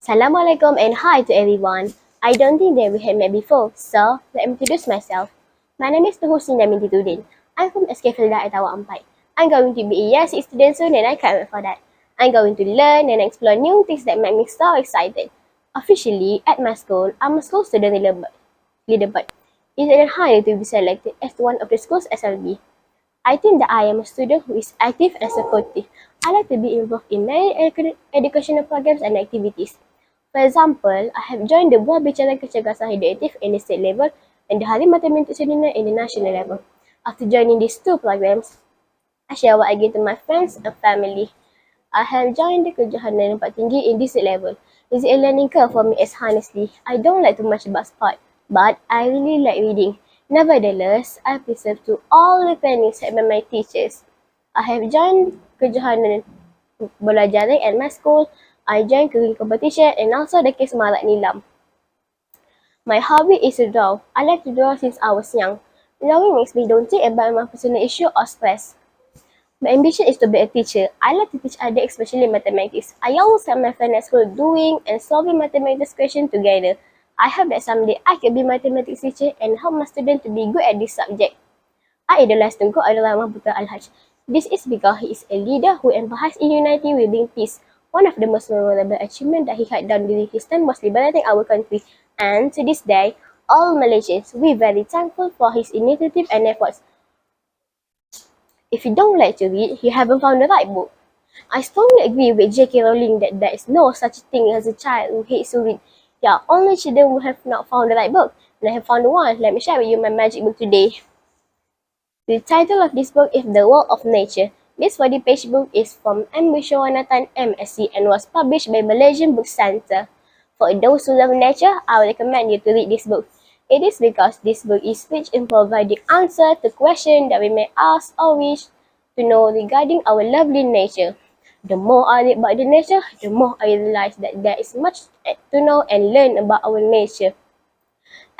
Assalamualaikum and hi to everyone. I don't think that we have met before, so let me introduce myself. My name is HUSNINA binti. I'm from FELDA at TAWAR 4. I'm going to be a year 6 student soon and I can't wait for that. I'm going to learn and explore new things that make me so excited. Officially, at my school, I'm a school student leaderboard. It's an honor to be selected as one of the school's SLB. I think that I am a student who is active and supportive. I like to be involved in many educational programs and activities. For example, I have joined the Buah Bicara Kecergasan Hidup in the state level and the Hari Mathematics Seminar in the national level. After joining these two programs, I share what I give to my friends and family. I have joined the Kejohanan Tinggi in this level. It's a learning curve for me as honestly, I don't like too much about sport, but I really like reading. Nevertheless, I preserve to all the trainings set by my teachers. I have joined Kejohanan Bola Jaring at my school. I joined cooking competition and also the case Marat Nilam. My hobby is to draw. I like to draw since I was young. Drawing makes me don't think about my personal issue or stress. My ambition is to be a teacher. I like to teach others, especially mathematics. I always have my friends at school doing and solving mathematics questions together. I hope that someday I can be a mathematics teacher and help my students to be good at this subject. I idolize Tunku Abdul Putra Al-Hajj. This is because he is a leader who emphasized in unity with being peace. One of the most memorable achievements that he had done during his time was liberating our country. And to this day, all Malaysians, we're very thankful for his initiative and efforts. If you don't like to read, you haven't found the right book. I strongly agree with J.K. Rowling that there is no such thing as a child who hates to read. Yeah, only children who have not found the right book. And I have found one. Let me share with you my magic book today. The title of this book is The World of Nature. This 40-page book is from M. Wishawanathan MSc and was published by Malaysian Book Centre. For those who love nature, I would recommend you to read this book. It is because this book is rich in providing answers to questions that we may ask or wish to know regarding our lovely nature. The more I read about the nature, the more I realize that there is much to know and learn about our nature.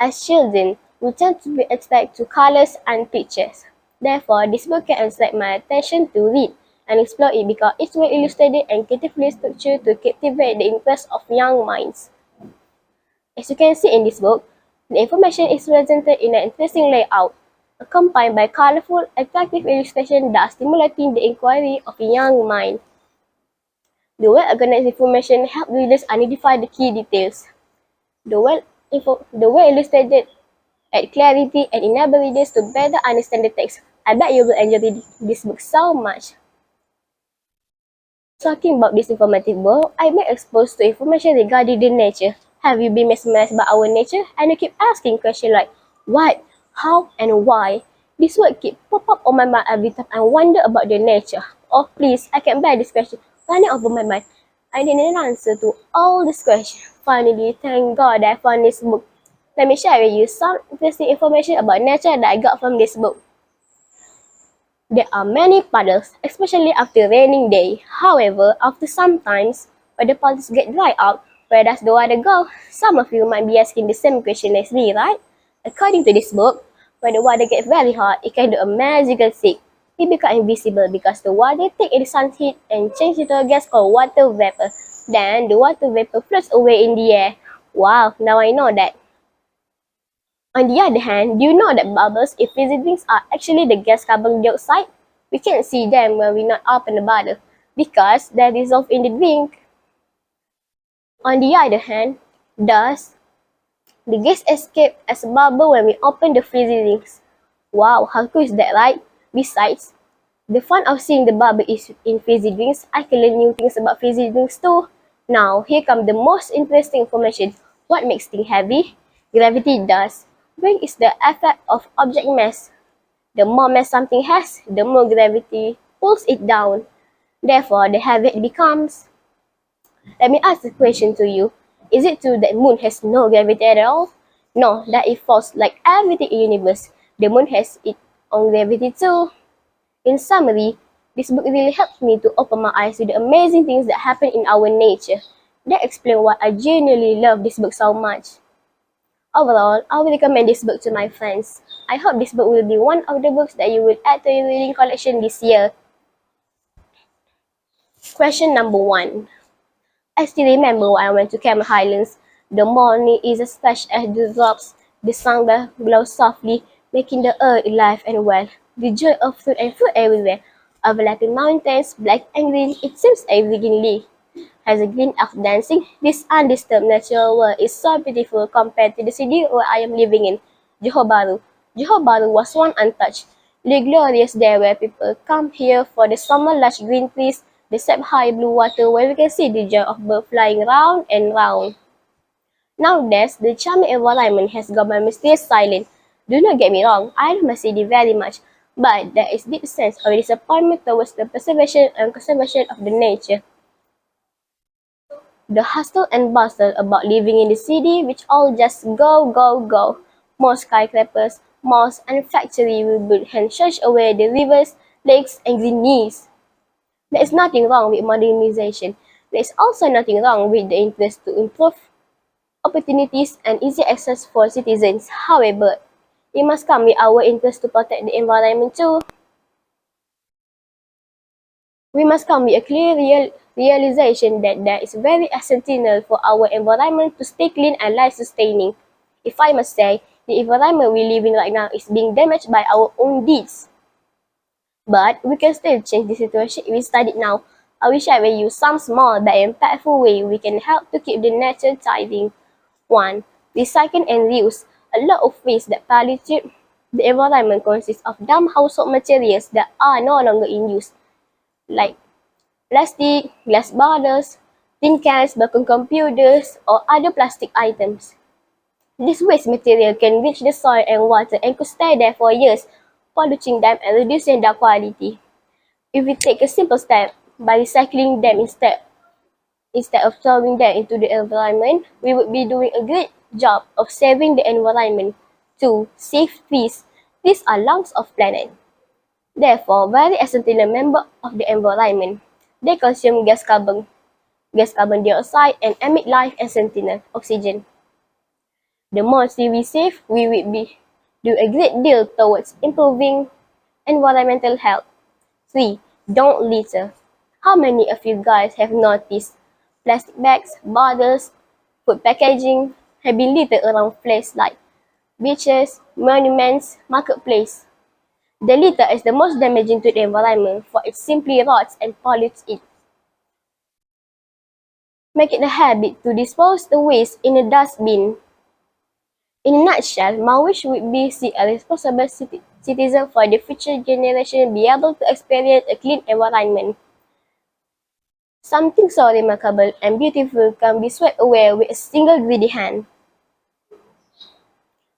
As children, we tend to be attracted to colors and pictures. Therefore, this book can attract my attention to read and explore it because it's well illustrated and creatively structured to captivate the interest of young minds. As you can see in this book, the information is presented in an interesting layout, accompanied by colorful, attractive illustrations that stimulate the inquiry of a young mind. The well-organized information helps readers identify the key details. The well-illustrated add clarity and enable readers to better understand the text. I bet you will enjoy reading this book so much. Talking about this informative book, I've been exposed to information regarding the nature. Have you been mesmerized by our nature? And you keep asking questions like, what, how, and why? This word keep pop up on my mind every time I wonder about the nature. Oh please, I can't bear this question running over my mind. I need an answer to all these questions. Finally, thank God I found this book. Let me share with you some interesting information about nature that I got from this book. There are many puddles, especially after raining day. However, after some times, when the puddles get dry out, where does the water go? Some of you might be asking the same question as me, right? According to this book, when the water gets very hot, it can do a magical trick. It becomes invisible because the water takes in the sun's heat and changes into a gas called water vapor. Then, the water vapor floats away in the air. Wow, now I know that. On the other hand, do you know that bubbles in fizzy drinks are actually the gas carbon dioxide? We can't see them when we not open the bottle because they dissolve in the drink. On the other hand, thus, the gas escapes as a bubble when we open the fizzy drinks. Wow, how cool is that, right? Besides, the fun of seeing the bubble is in fizzy drinks, I can learn new things about fizzy drinks too. Now, here comes the most interesting information. What makes things heavy? Gravity does. Weight is the effect of object mass. The more mass something has, the more gravity pulls it down. Therefore, the heavier it becomes. Let me ask a question to you. Is it true that moon has no gravity at all? No, that is false. Like everything in the universe, the moon has its own gravity too. In summary, this book really helped me to open my eyes to the amazing things that happen in our nature. That explains why I genuinely love this book so much. Overall, I will recommend this book to my friends. I hope this book will be one of the books that you will add to your reading collection this year. Question number 1. I still remember when I went to Cameron Highlands. The morning is as fresh as the drops. The sun glows softly, making the earth alive and well. The joy of fruit and fruit everywhere. Overlapping mountains, black and green, it seems everything has a green of dancing. This undisturbed natural world is so beautiful compared to the city where I am living in, Johor Bahru. Johor Bahru was one untouched. The glorious day where people come here for the summer lush green trees, the sap high blue water where we can see the joy of birds flying round and round. Nowadays, the charming environment has gone by mysterious silent. Do not get me wrong, I love my city very much, but there is deep sense of disappointment towards the preservation and conservation of the nature. The hustle and bustle about living in the city, which all just go, go, go. More skyscrapers, malls, and factories will build and church away the rivers, lakes, and green knees. There is nothing wrong with modernization. There is also nothing wrong with the interest to improve opportunities and easy access for citizens. However, it must come with our interest to protect the environment too. We must come with a clear realization that there is very essential for our environment to stay clean and life-sustaining. If I must say, the environment we live in right now is being damaged by our own deeds. But we can still change the situation if we study it now. I wish I will use some small but impactful way we can help to keep the nature thriving. 1. Recycle and reuse. A lot of waste that pollute the environment consists of dumb household materials that are no longer in use, like plastic, glass bottles, tin cans, broken computers, or other plastic items. This waste material can reach the soil and water and could stay there for years, polluting them and reducing their quality. If we take a simple step by recycling them instead of throwing them into the environment, we would be doing a great job of saving the environment. 2. Save trees. Trees are lungs of planet. Therefore, very essential member of the environment. They consume gas carbon dioxide, and emit life essential oxygen. The more trees we save, we will do a great deal towards improving environmental health. 3. Don't litter. How many of you guys have noticed plastic bags, bottles, food packaging have been littered around places like beaches, monuments, marketplace? The litter is the most damaging to the environment, for it simply rots and pollutes it. Make it a habit to dispose the waste in a dustbin. In a nutshell, my wish would be to see a responsible citizen for the future generation be able to experience a clean environment. Something so remarkable and beautiful can be swept away with a single greedy hand.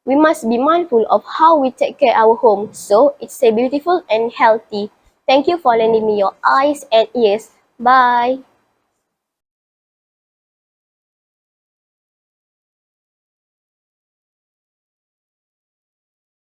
We must be mindful of how we take care of our home so it stays beautiful and healthy. Thank you for lending me your eyes and ears. Bye.